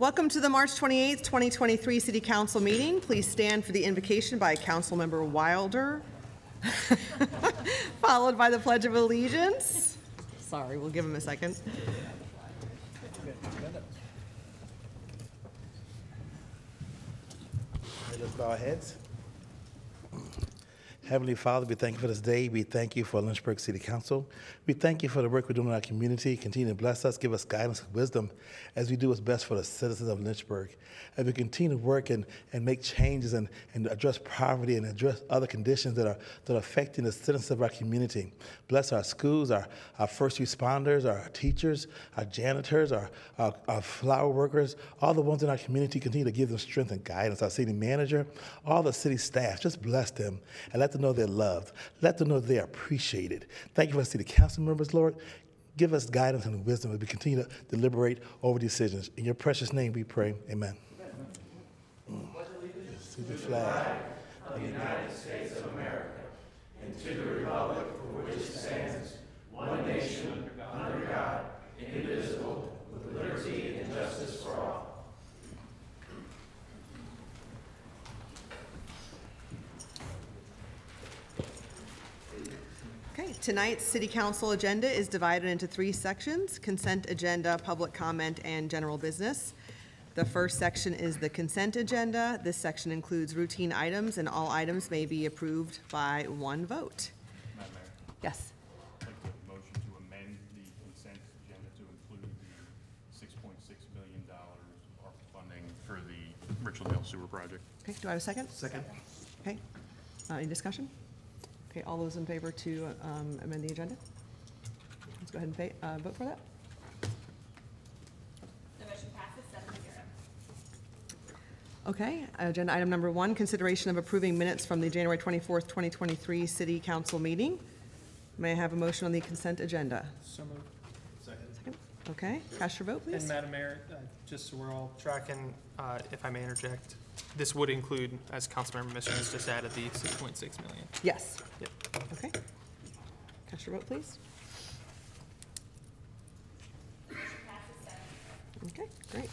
Welcome to the March 28th, 2023 City Council meeting. Please stand for the invocation by Councilmember Wilder, followed by the Pledge of Allegiance. Sorry, we'll give him a second. Let's bow our heads. Heavenly Father, we thank you for this day. We thank you for Lynchburg City Council. We thank you for the work we're doing in our community. Continue to bless us, give us guidance and wisdom as we do what's best for the citizens of Lynchburg. As we continue to work and make changes and address poverty and address other conditions that are affecting the citizens of our community. Bless our schools, our first responders, our teachers, our janitors, our flower workers, all the ones in our community. Continue to give them strength and guidance. Our city manager, all the city staff, just bless them and let them know they're loved. Let them know they're appreciated. Thank you for the city council members, Lord. Give us guidance and wisdom as we continue to deliberate over decisions. In your precious name we pray, amen. To the flag of the United States of America and to the republic for which it stands, one nation, under God, indivisible, with liberty and justice for all. Okay, tonight's City Council agenda is divided into 3 sections: consent agenda, public comment, and general business. The first section is the consent agenda. This section includes routine items, and all items may be approved by one vote. Madam Mayor. Yes. I'd like to motion to amend the consent agenda to include the $6.6 billion ARPA funding for the Richland Hill Sewer Project. Okay, do I have a second? Second. Okay, any discussion? Okay, all those in favor to amend the agenda? Let's go ahead and vote for that. The motion passes 7-0. Okay, agenda item number 1, consideration of approving minutes from the January 24th, 2023 City Council meeting. May I have a motion on the consent agenda? So moved. Second. Okay, cast your vote, please. And Madam Mayor, just so we're all tracking, if I may interject, this would include, as Councilmember Mission has just added, the $6.6 million. Yes. Yep. Okay. Cast your vote, please. Okay, great.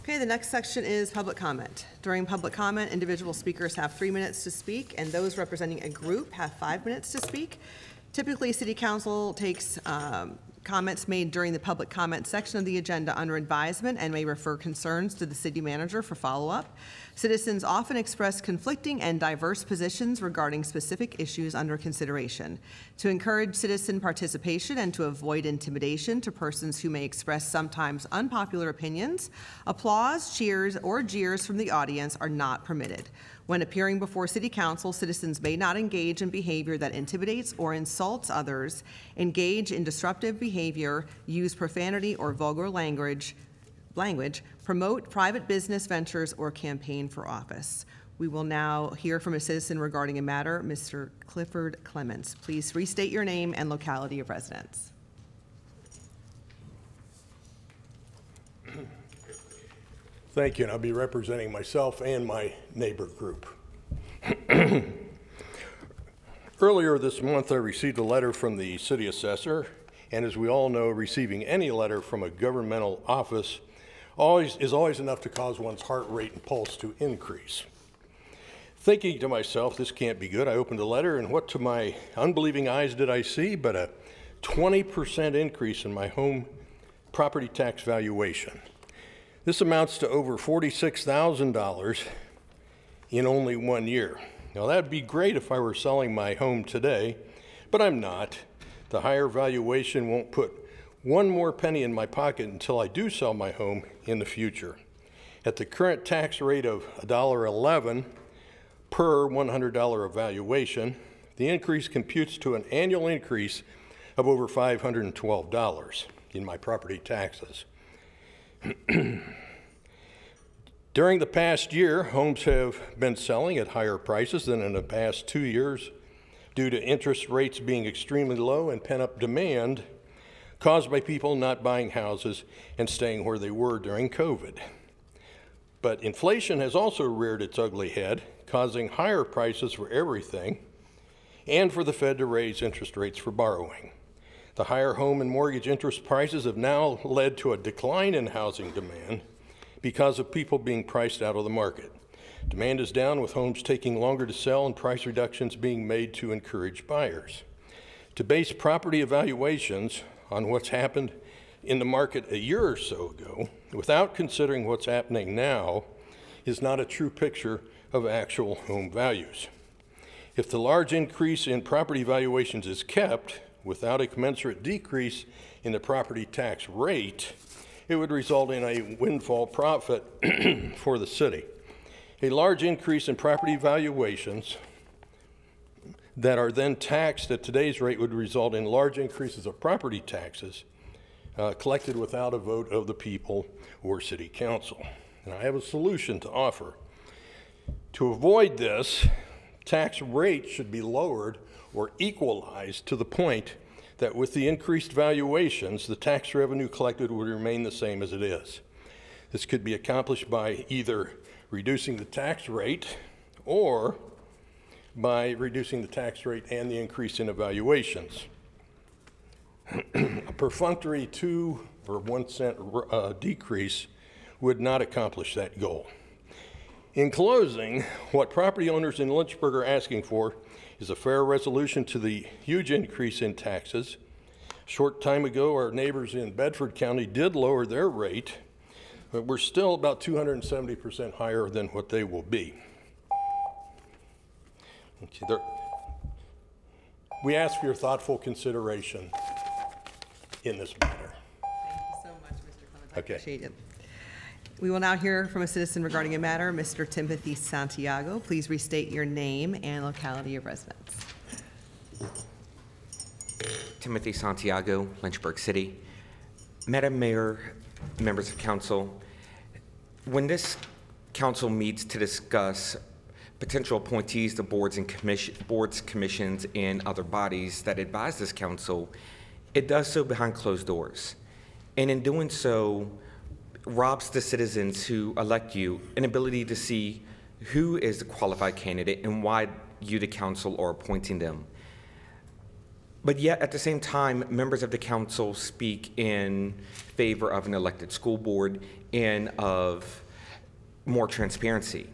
Okay, the next section is public comment. During public comment, individual speakers have 3 minutes to speak, and those representing a group have 5 minutes to speak. Typically, City Council takes comments made during the public comment section of the agenda under advisement and may refer concerns to the city manager for follow-up. Citizens often express conflicting and diverse positions regarding specific issues under consideration. To encourage citizen participation and to avoid intimidation to persons who may express sometimes unpopular opinions, applause, cheers, or jeers from the audience are not permitted. When appearing before City Council, citizens may not engage in behavior that intimidates or insults others, engage in disruptive behavior, use profanity or vulgar language, promote private business ventures, or campaign for office. We will now hear from a citizen regarding a matter. Mr. Clifford Clements, please restate your name and locality of residence. Thank you, and I'll be representing myself and my neighbor group. Earlier this month, I received a letter from the city assessor, and as we all know, receiving any letter from a governmental office is always enough to cause one's heart rate and pulse to increase. Thinking to myself, this can't be good, I opened the letter, and what to my unbelieving eyes did I see but a 20% increase in my home property tax valuation. This amounts to over $46,000 in only 1 year. Now that'd be great if I were selling my home today, but I'm not. The higher valuation won't put one more penny in my pocket until I do sell my home in the future. At the current tax rate of $1.11 per $100 of valuation, the increase computes to an annual increase of over $512 in my property taxes. During the past year, homes have been selling at higher prices than in the past 2 years due to interest rates being extremely low and pent-up demand caused by people not buying houses and staying where they were during COVID. But inflation has also reared its ugly head, causing higher prices for everything and for the Fed to raise interest rates for borrowing. The higher home and mortgage interest prices have now led to a decline in housing demand because of people being priced out of the market. Demand is down, with homes taking longer to sell and price reductions being made to encourage buyers. To base property evaluations on what's happened in the market a year or so ago, without considering what's happening now, is not a true picture of actual home values. If the large increase in property valuations is kept without a commensurate decrease in the property tax rate, it would result in a windfall profit for the city. A large increase in property valuations that are then taxed at today's rate would result in large increases of property taxes collected without a vote of the people or city council. And I have a solution to offer. To avoid this, tax rates should be lowered or equalized to the point that with the increased valuations, the tax revenue collected would remain the same as it is. This could be accomplished by either reducing the tax rate or by reducing the tax rate and the increase in evaluations. A perfunctory 2 or 1 cent decrease would not accomplish that goal. In closing, what property owners in Lynchburg are asking for is a fair resolution to the huge increase in taxes. A short time ago, our neighbors in Bedford County did lower their rate, but we're still about 270% higher than what they will be. We ask for your thoughtful consideration in this matter. Thank you so much, Mr. Clement. I Okay. appreciate it. We will now hear from a citizen regarding a matter. Mr. Timothy Santiago, please restate your name and locality of residence. Timothy Santiago, Lynchburg City. Madam Mayor, members of council, when this council meets to discuss potential appointees to boards, commissions, and other bodies that advise this council, it does so behind closed doors. And in doing so, robs the citizens who elect you an ability to see who is the qualified candidate and why you, the council, are appointing them. But yet, at the same time, members of the council speak in favor of an elected school board and of more transparency.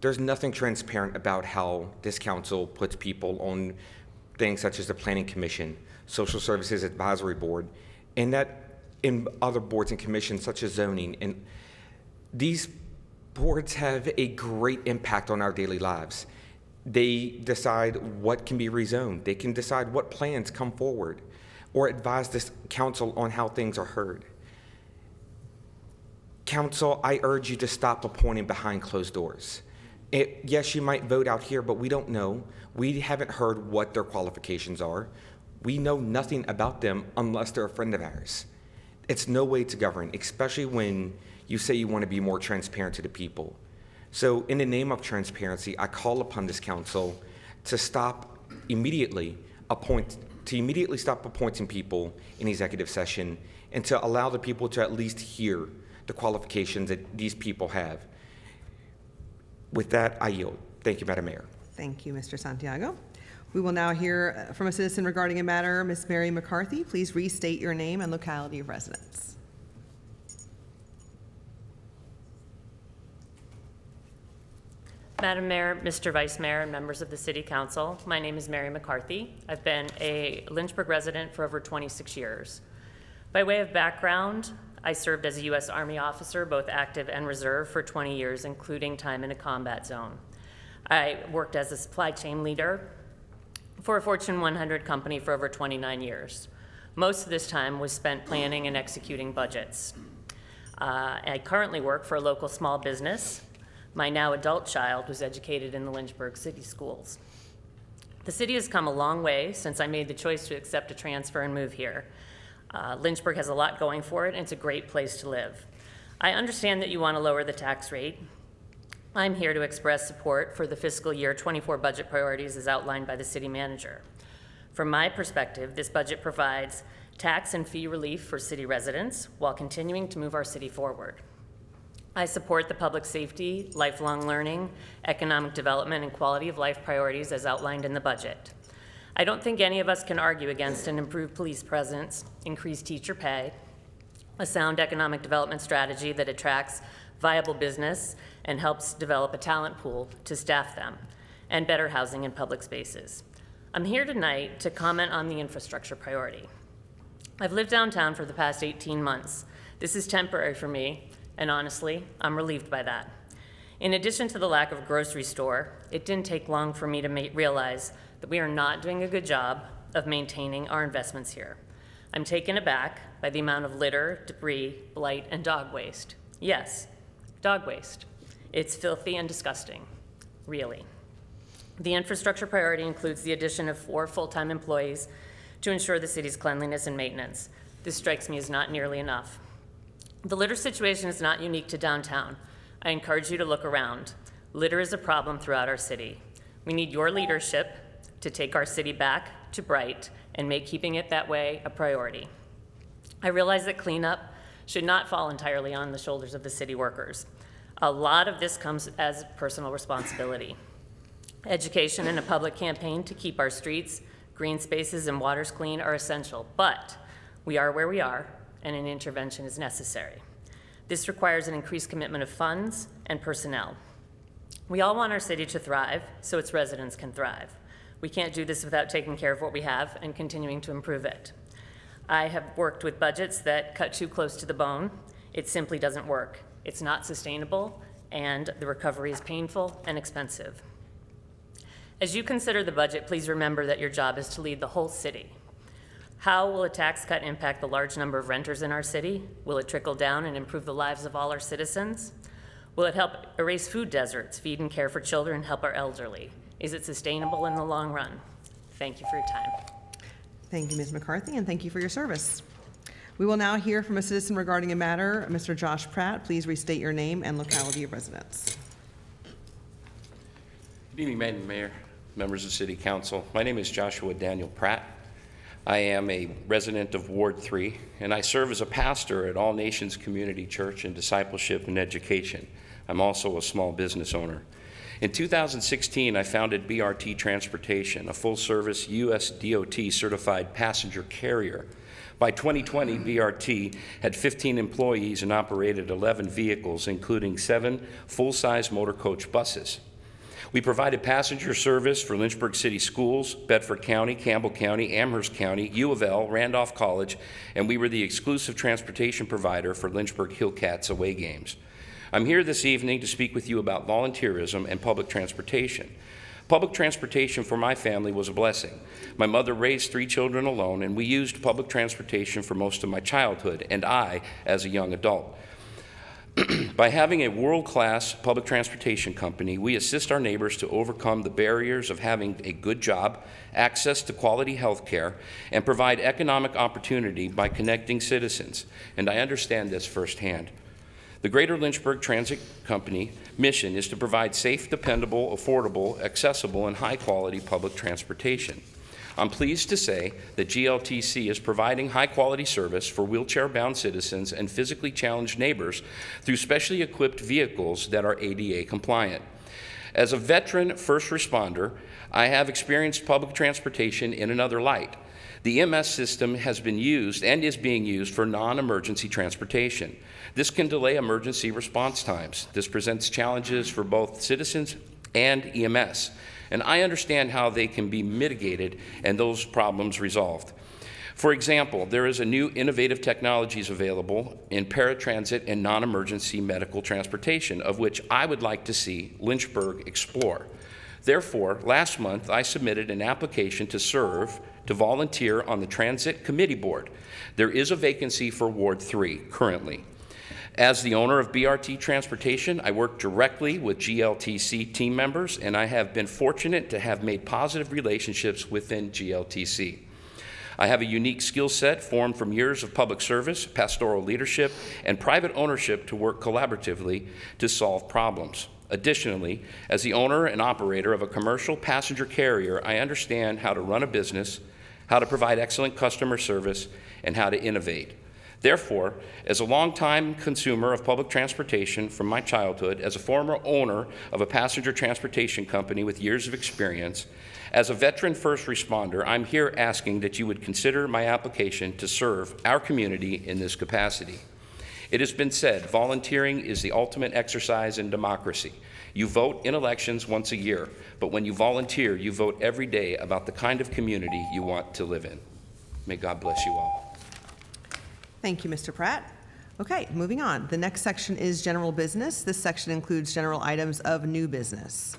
There's nothing transparent about how this council puts people on things such as the Planning Commission, Social Services Advisory Board, and that in other boards and commissions such as zoning. And these boards have a great impact on our daily lives. They decide what can be rezoned. They can decide what plans come forward or advise this council on how things are heard. Council, I urge you to stop appointing behind closed doors. Yes, you might vote out here, but we don't know. We haven't heard what their qualifications are. We know nothing about them unless they're a friend of ours. It's no way to govern, especially when you say you want to be more transparent to the people. So in the name of transparency, I call upon this council to immediately stop appointing people in executive session and to allow the people to at least hear the qualifications that these people have. With that, I yield. Thank you, Madam Mayor. Thank you, Mr. Santiago. We will now hear from a citizen regarding a matter. Ms. Mary McCarthy, please restate your name and locality of residence. Madam Mayor, Mr. Vice Mayor, and members of the City Council, my name is Mary McCarthy. I've been a Lynchburg resident for over 26 years. By way of background, I served as a U.S. Army officer, both active and reserve, for 20 years, including time in a combat zone. I worked as a supply chain leader for a Fortune 100 company for over 29 years. Most of this time was spent planning and executing budgets. I currently work for a local small business. My now adult child was educated in the Lynchburg City Schools. The city has come a long way since I made the choice to accept a transfer and move here. Lynchburg has a lot going for it, and it's a great place to live. I understand that you want to lower the tax rate. I'm here to express support for the fiscal year 24 budget priorities as outlined by the city manager. From my perspective, this budget provides tax and fee relief for city residents while continuing to move our city forward. I support the public safety, lifelong learning, economic development, and quality of life priorities as outlined in the budget. I don't think any of us can argue against an improved police presence, increased teacher pay, a sound economic development strategy that attracts viable business and helps develop a talent pool to staff them, and better housing and public spaces. I'm here tonight to comment on the infrastructure priority. I've lived downtown for the past 18 months. This is temporary for me, and honestly, I'm relieved by that. In addition to the lack of a grocery store, it didn't take long for me to realize that we are not doing a good job of maintaining our investments here. I'm taken aback by the amount of litter, debris, blight, and dog waste. Yes, dog waste. It's filthy and disgusting, really. The infrastructure priority includes the addition of 4 full-time employees to ensure the city's cleanliness and maintenance. This strikes me as not nearly enough. The litter situation is not unique to downtown. I encourage you to look around. Litter is a problem throughout our city. We need your leadership to take our city back to bright and make keeping it that way a priority. I realize that cleanup should not fall entirely on the shoulders of the city workers. A lot of this comes as personal responsibility. Education and a public campaign to keep our streets, green spaces, and waters clean are essential, but we are where we are, and an intervention is necessary. This requires an increased commitment of funds and personnel. We all want our city to thrive so its residents can thrive. We can't do this without taking care of what we have and continuing to improve it. I have worked with budgets that cut too close to the bone. It simply doesn't work. It's not sustainable, and the recovery is painful and expensive. As you consider the budget, please remember that your job is to lead the whole city. How will a tax cut impact the large number of renters in our city? Will it trickle down and improve the lives of all our citizens? Will it help erase food deserts, feed and care for children, help our elderly? Is it sustainable in the long run? Thank you for your time. Thank you, Ms. McCarthy, and thank you for your service. We will now hear from a citizen regarding a matter. Mr. Josh Pratt, please restate your name and locality of residence. Good evening, Madam Mayor, members of City Council. My name is Joshua Daniel Pratt. I am a resident of Ward 3, and I serve as a pastor at All Nations Community Church in Discipleship and Education. I'm also a small business owner. In 2016, I founded BRT Transportation, a full-service U.S. DOT certified passenger carrier. By 2020, BRT had 15 employees and operated 11 vehicles, including 7 full-size motor coach buses. We provided passenger service for Lynchburg City Schools, Bedford County, Campbell County, Amherst County, U of L, Randolph College, and we were the exclusive transportation provider for Lynchburg Hillcats away games. I'm here this evening to speak with you about volunteerism and public transportation. Public transportation for my family was a blessing. My mother raised 3 children alone, and we used public transportation for most of my childhood, and I as a young adult. By having a world-class public transportation company, we assist our neighbors to overcome the barriers of having a good job, access to quality health care, and provide economic opportunity by connecting citizens, and I understand this firsthand. The Greater Lynchburg Transit Company mission is to provide safe, dependable, affordable, accessible, and high-quality public transportation. I'm pleased to say that GLTC is providing high-quality service for wheelchair-bound citizens and physically challenged neighbors through specially equipped vehicles that are ADA compliant. As a veteran first responder, I have experienced public transportation in another light. The EMS system has been used and is being used for non-emergency transportation. This can delay emergency response times. This presents challenges for both citizens and EMS, and I understand how they can be mitigated and those problems resolved. For example, there is a new innovative technologies available in paratransit and non-emergency medical transportation, of which I would like to see Lynchburg explore. Therefore, last month I submitted an application to volunteer on the Transit Committee Board. There is a vacancy for Ward 3 currently. As the owner of BRT Transportation, I work directly with GLTC team members, and I have been fortunate to have made positive relationships within GLTC. I have a unique skill set formed from years of public service, pastoral leadership, and private ownership to work collaboratively to solve problems. Additionally, as the owner and operator of a commercial passenger carrier, I understand how to run a business, how to provide excellent customer service, and how to innovate. Therefore, as a longtime consumer of public transportation from my childhood, as a former owner of a passenger transportation company with years of experience, as a veteran first responder, I'm here asking that you would consider my application to serve our community in this capacity. It has been said, volunteering is the ultimate exercise in democracy. You vote in elections once a year, but when you volunteer, you vote every day about the kind of community you want to live in. May God bless you all. Thank you, Mr. Pratt. Okay, moving on. The next section is general business. This section includes general items of new business.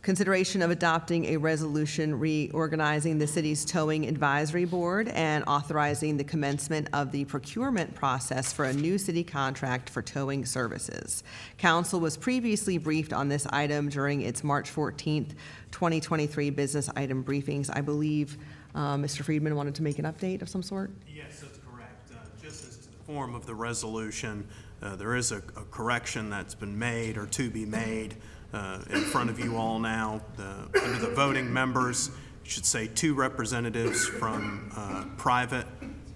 Consideration of adopting a resolution reorganizing the city's towing advisory board and authorizing the commencement of the procurement process for a new city contract for towing services. Council was previously briefed on this item during its March 14th, 2023 business item briefings. I believe Mr. Friedman wanted to make an update of some sort. Yes, that's correct. Just as to the form of the resolution, there is a correction that's been made or to be made in front of you all now. Under the voting members, it should say 2 representatives from private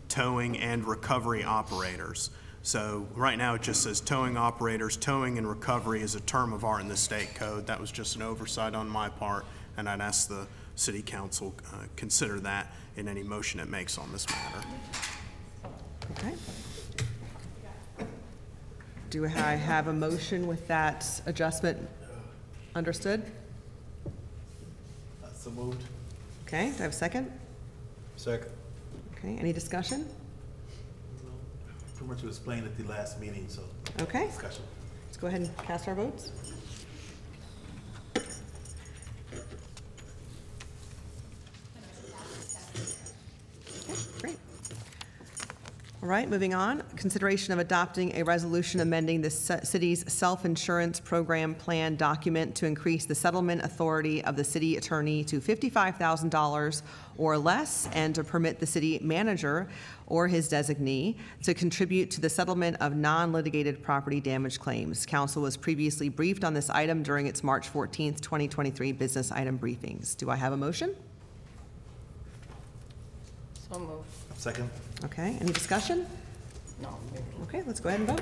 towing and recovery operators. So right now it just says towing operators. Towing and recovery is a term of art in the state code. That was just an oversight on my part, and I'd ask the City Council consider that in any motion it makes on this matter. Okay. Do I have a motion with that adjustment understood? So moved. Okay, do I have a second? Second. Okay, any discussion? Pretty much you explained at the last meeting, so. Okay, Discussion. let's go ahead and cast our votes. Great. All right, moving on. Consideration of adopting a resolution amending the city's self-insurance program plan document to increase the settlement authority of the city attorney to $55,000 or less, and to permit the city manager or his designee to contribute to the settlement of non-litigated property damage claims. Council was previously briefed on this item during its March 14th, 2023 business item briefings. Do I have a motion? So moved. Second. Okay, any discussion? No. Okay, let's go ahead and vote.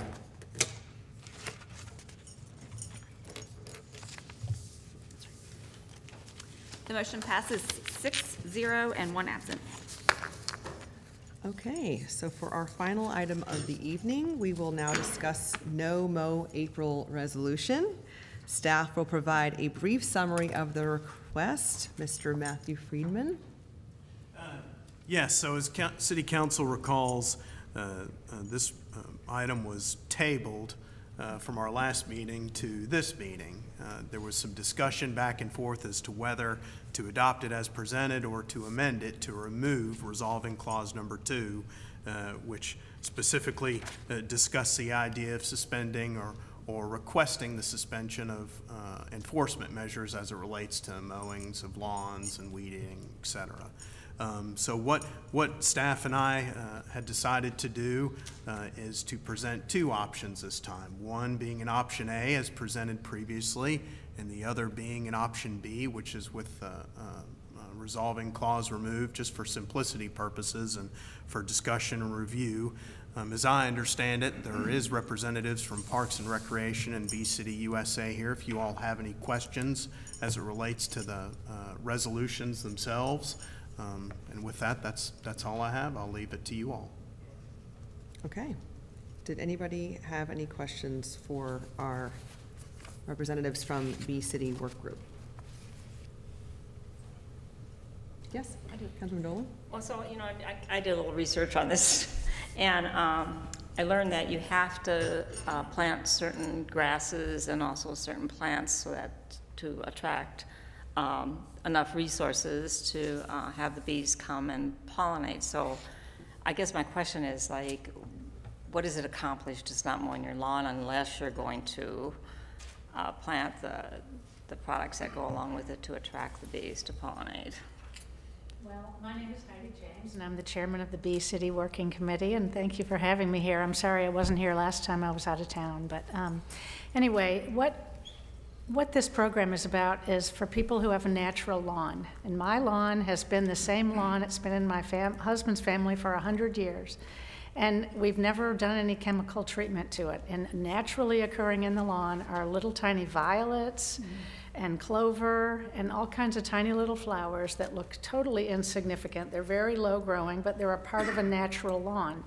The motion passes 6-0 and 1 absent. Okay, so for our final item of the evening, we will now discuss No Mow April resolution. Staff will provide a brief summary of the request. Mr. Matthew Friedman. Yes, so as City Council recalls, this item was tabled from our last meeting to this meeting. There was some discussion back and forth as to whether to adopt it as presented or to amend it to remove resolving clause number 2, which specifically discussed the idea of suspending or requesting the suspension of enforcement measures as it relates to mowings of lawns and weeding, et cetera. So what staff and I had decided to do is to present 2 options this time. One being an option A as presented previously, and the other being an option B, which is with resolving clause removed, just for simplicity purposes and for discussion and review. As I understand it, there is representatives from Parks and Recreation and B-City USA here if you all have any questions as it relates to the resolutions themselves. And with that, that's all I have. I'll leave it to you all. Okay. Did anybody have any questions for our representatives from B-City Work Group? Yes, I do. Councilman Dolan? Well, so, I did a little research on this, and I learned that you have to plant certain grasses and also certain plants so that to attract enough resources to have the bees come and pollinate. So I guess my question is, like, what does it accomplish just not mowing your lawn unless you're going to plant the products that go along with it to attract the bees to pollinate? Well, my name is Heidi James, and I'm the chairman of the Bee City Working Committee, and thank you for having me here. I'm sorry I wasn't here last time. I was out of town, but anyway, what this program is about is for people who have a natural lawn. And my lawn has been the same lawn. It's been in my husband's family for 100 years. And we've never done any chemical treatment to it. And naturally occurring in the lawn are little tiny violets and clover and all kinds of tiny little flowers that look totally insignificant. They're very low growing, but they're a part of a natural lawn.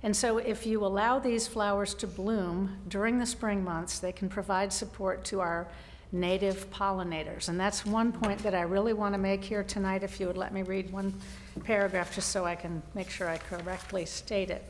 And so if you allow these flowers to bloom during the spring months, they can provide support to our native pollinators. And that's one point that I really want to make here tonight, if you would let me read one paragraph just so I can make sure I correctly state it.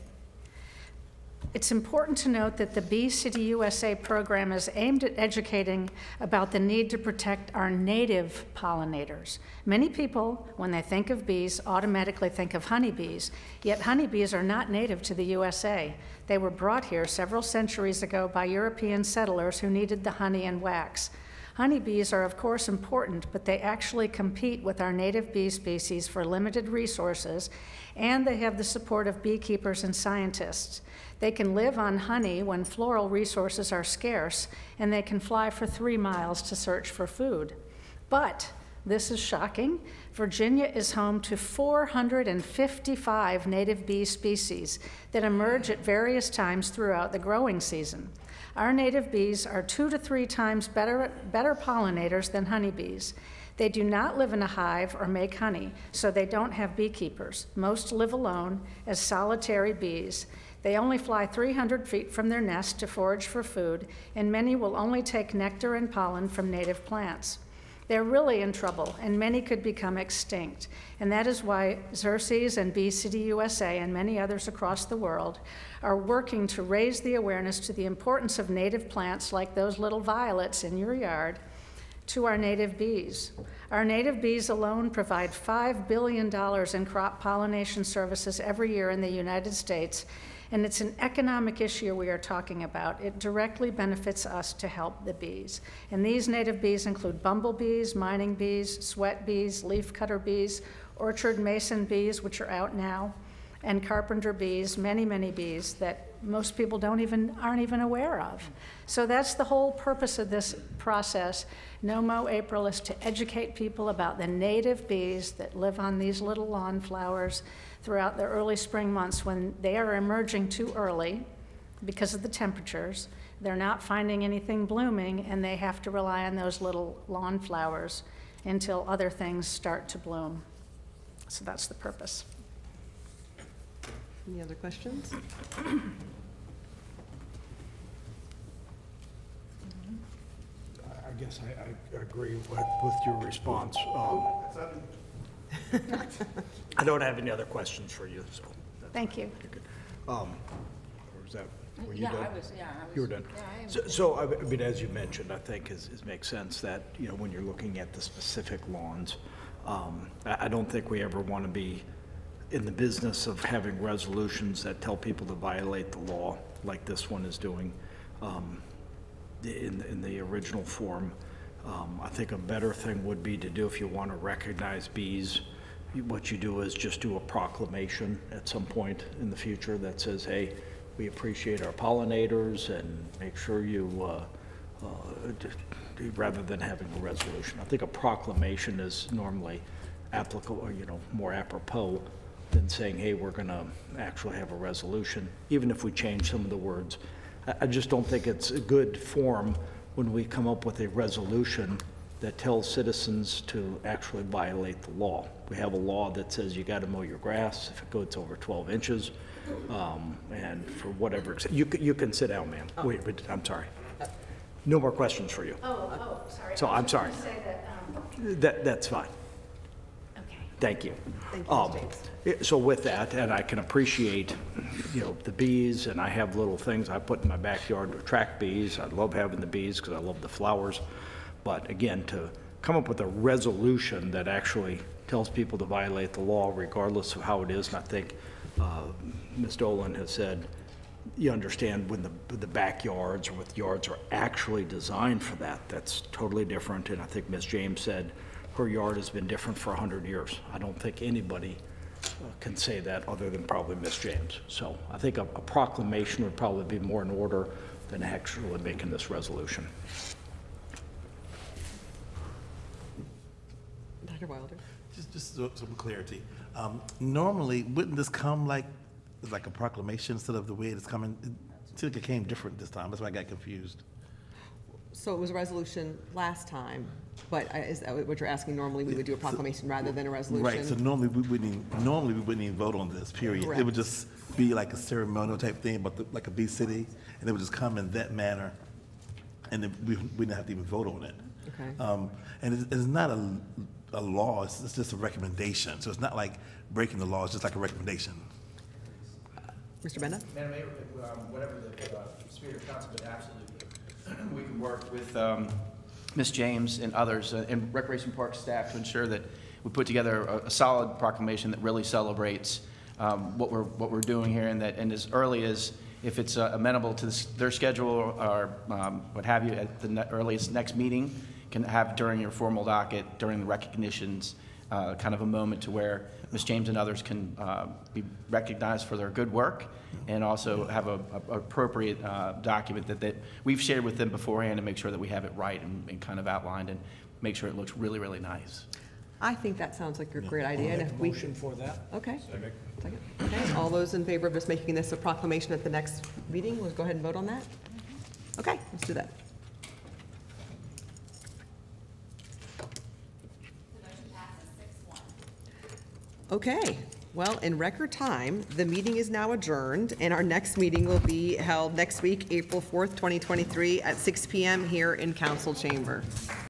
It's important to note that the Bee City USA program is aimed at educating about the need to protect our native pollinators. Many people, when they think of bees, automatically think of honeybees, yet honeybees are not native to the USA. They were brought here several centuries ago by European settlers who needed the honey and wax. Honeybees are of course important, but they actually compete with our native bee species for limited resources, and they have the support of beekeepers and scientists. They can live on honey when floral resources are scarce, and they can fly for 3 miles to search for food. But, this is shocking, Virginia is home to 455 native bee species that emerge at various times throughout the growing season. Our native bees are 2 to 3 times better pollinators than honeybees. They do not live in a hive or make honey, so they don't have beekeepers. Most live alone as solitary bees. They only fly 300 feet from their nest to forage for food, and many will only take nectar and pollen from native plants. They're really in trouble, and many could become extinct. And that is why Xerces and Bee City USA and many others across the world are working to raise the awareness to the importance of native plants like those little violets in your yard to our native bees. Our native bees alone provide $5 billion in crop pollination services every year in the United States, and it's an economic issue we are talking about. It directly benefits us to help the bees. And these native bees include bumblebees, mining bees, sweat bees, leafcutter bees, orchard mason bees, which are out now, and carpenter bees, many, many bees that most people aren't even aware of. So that's the whole purpose of this process. No Mow April is to educate people about the native bees that live on these little lawn flowers throughout the early spring months when they are emerging too early because of the temperatures. They're not finding anything blooming, and they have to rely on those little lawn flowers until other things start to bloom. So that's the purpose. Any other questions? I guess I agree with your response. I don't have any other questions for you, so. Thank you. Or was that, were you Yeah, done? I was. You were done. Yeah, I am. So, I mean, as you mentioned, I think it makes sense that, you know, when you're looking at the specific lawns, I don't think we ever want to be in the business of having resolutions that tell people to violate the law like this one is doing in the original form. I think a better thing would be to do, if you want to recognize bees, what you do is just do a proclamation at some point in the future that says, hey, we appreciate our pollinators, and make sure you, rather than having a resolution. I think a proclamation is normally applicable, or, you know, more apropos than saying, hey, we're going to actually have a resolution, even if we change some of the words. I just don't think it's a good form when we come up with a resolution that tells citizens to actually violate the law. We have a law that says you got to mow your grass if it goes over 12 inches, and for whatever, you can sit down, ma'am. Oh. Wait, I'm sorry. No more questions for you. Sorry. So I'm sorry. That's fine. Okay. Thank you. Thank you, Ms. James. So with that, and I can appreciate, you know, the bees, and I have little things I put in my backyard to attract bees. I love having the bees because I love the flowers. But again, to come up with a resolution that actually tells people to violate the law regardless of how it is, and I think Ms. Dolan has said, you understand when the backyards or with yards are actually designed for that, that's totally different. And I think Ms. James said her yard has been different for 100 years. I don't think anybody can say that other than probably Ms. James. So I think a proclamation would probably be more in order than actually making this resolution. Dr. Wilder? Just some clarity. Normally, wouldn't this come like it's like a proclamation instead of the way it's coming. It seemed like it came different this time. That's why I got confused. So it was a resolution last time, but is that what you're asking? Normally, we would do a proclamation rather than a resolution? Right, so normally we wouldn't even vote on this, period. Correct. It would just be like a ceremonial type thing, but like a B city, and it would just come in that manner, and then we didn't have to even vote on it. Okay. And it's not a law, it's just a recommendation. So it's not like breaking the law, it's just like a recommendation. Mr. Benda? Madam Mayor, whatever the spirit of council, but absolutely, we can work with Ms. James and others and Recreation Park staff to ensure that we put together a solid proclamation that really celebrates what we're doing here, and as early as, if it's amenable to their schedule or what have you, at the earliest next meeting, can have during your formal docket, during the recognitions, kind of a moment to where Ms. James and others can be recognized for their good work, and also have a appropriate document that we've shared with them beforehand, and make sure that we have it right and kind of outlined, and make sure it looks really, really nice. I think that sounds like a great idea. And if we Motion for that. Okay. Second. Okay, all those in favor of just making this a proclamation at the next meeting, let's go ahead and vote on that. Okay, let's do that. Okay, well, in record time, the meeting is now adjourned, and our next meeting will be held next week, April 4th, 2023, at 6 p.m. here in Council Chamber.